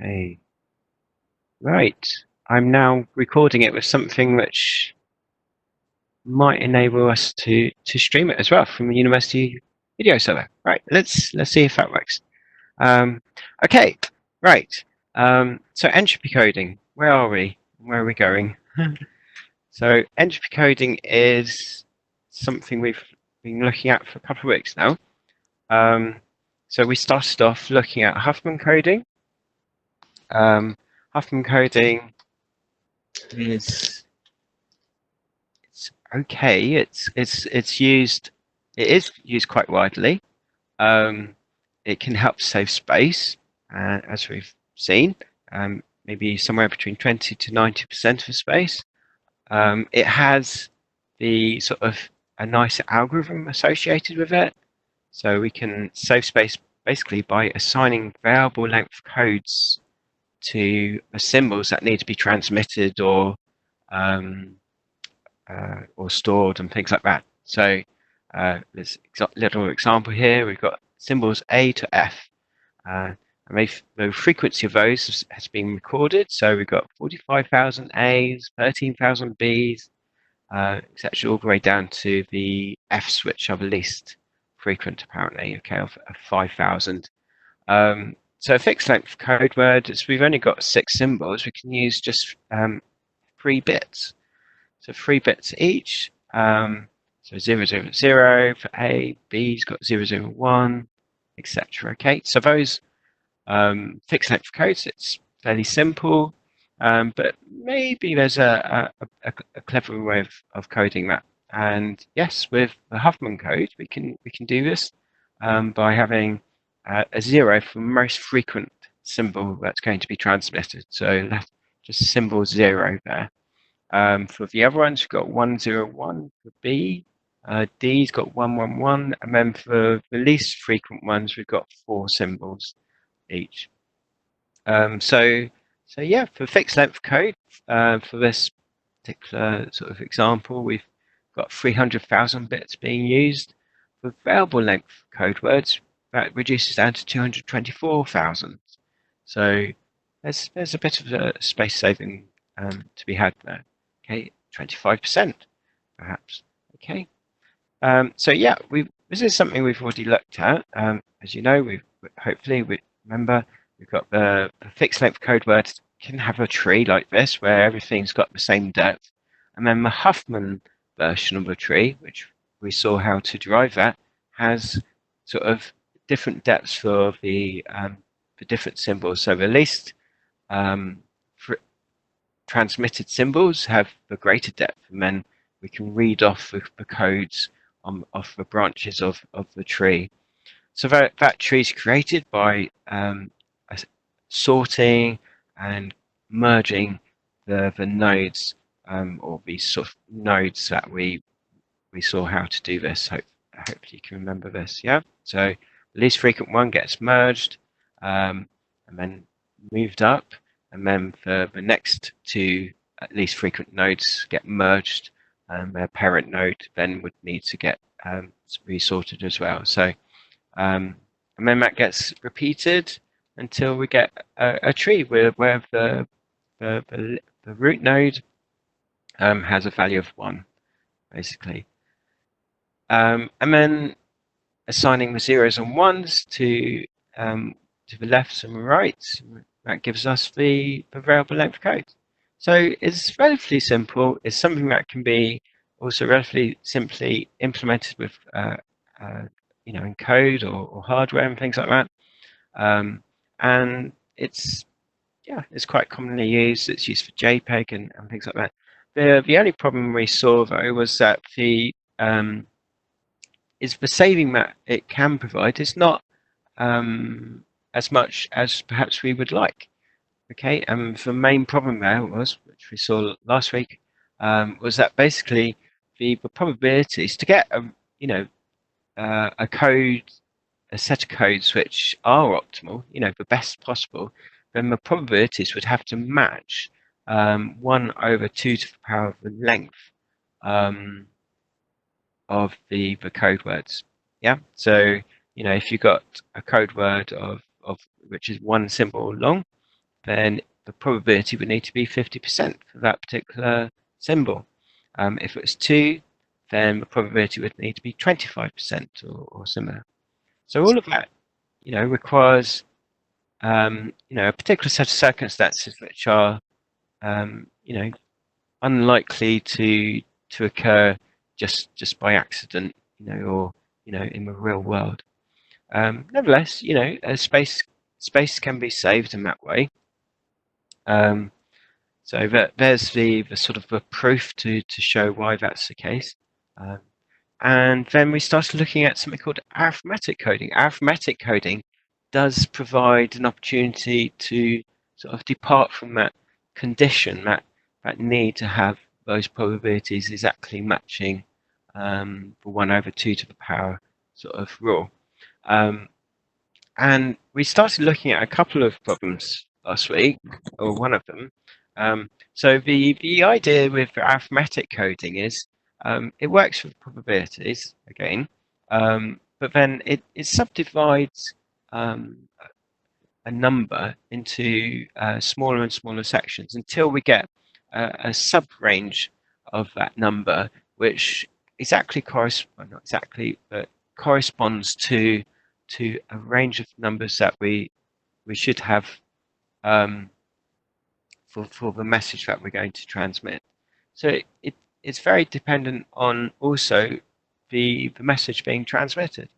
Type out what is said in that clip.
Okay, right. I'm now recording it with something which might enable us to stream it as well from a university video server. Right, let's see if that works. Um, okay, right. So entropy coding. Where are we? Where are we going? So entropy coding is something we've been looking at for a couple of weeks now. So we started off looking at Huffman coding. Huffman coding is okay. It's used. It is used quite widely. Um, it can help save space, as we've seen. Maybe somewhere between 20 to 90% of space. It has the sort of a nice algorithm associated with it, so we can save space basically by assigning variable length codes to the symbols that need to be transmitted um, or stored and things like that. So there's a little example here. We've got symbols A to F. And the frequency of those has been recorded. So we've got 45,000 A's, 13,000 B's, etc., all the way down to the F's, which are the least frequent, apparently, okay, of 5,000. So a fixed length code word is we've only got 6 symbols. We can use just 3 bits. So 3 bits each. So 000 for A, B's got 001, etc. Okay, so those fixed length codes, it's fairly simple, but maybe there's a clever way of coding that. And yes, with the Huffman code, we can do this by having a 0 for the most frequent symbol that's going to be transmitted. So that's just symbol 0 there. For the other ones, we've got 101 for B. D's got 111, and then for the least frequent ones, we've got 4 symbols each. So yeah, for fixed length code, for this particular sort of example, we've got 300,000 bits being used. For variable length code words, that reduces down to 224,000. So there's a bit of a space saving to be had there. Okay, 25% perhaps. Okay. So yeah, this is something we've already looked at. As you know, we remember we've got the fixed length code word can have a tree like this where everything's got the same depth, and then the Huffman version of a tree, which we saw how to derive that, has sort of different depths for the different symbols. So the least transmitted symbols have the greater depth, and then we can read off the codes off the branches of the tree. So that tree is created by sorting and merging the nodes, or these sort of nodes that we saw how to do this. Hopefully you can remember this. Yeah. So the least frequent one gets merged, and then moved up, and then the next 2 at least frequent nodes get merged, and their parent node then would need to get resorted as well. So and then that gets repeated until we get a tree where the root node has a value of 1, basically. And then assigning the 0s and 1s to the lefts and rights, that gives us the variable length code. So it's relatively simple. It's something that can be also relatively simply implemented with in code or hardware and things like that. And it's quite commonly used. It's used for JPEG and things like that. The only problem we saw though was that the saving that it can provide is not as much as perhaps we would like. Okay, and the main problem there was, which we saw last week, was that basically the probabilities to get a code, a set of codes which are optimal, the best possible, then the probabilities would have to match 1/2 to the power of the length of the code words. Yeah. So if you got a code word of which is 1 symbol long, then the probability would need to be 50% for that particular symbol. If it was 2, then the probability would need to be 25% or similar. So all of that, requires a particular set of circumstances which are unlikely to occur just by accident, or in the real world. Nevertheless, space can be saved in that way. So there's the sort of the proof to show why that's the case. And then we started looking at something called arithmetic coding. Arithmetic coding does provide an opportunity to sort of depart from that condition, that need to have those probabilities exactly matching the 1/2 to the power sort of rule. And we started looking at a couple of problems last week, or one of them. So the idea with arithmetic coding is it works with probabilities again, but then it subdivides a number into smaller and smaller sections until we get a sub-range of that number, which exactly not exactly, but corresponds to a range of numbers that we should have for the message that we're going to transmit. So it's very dependent on also the message being transmitted.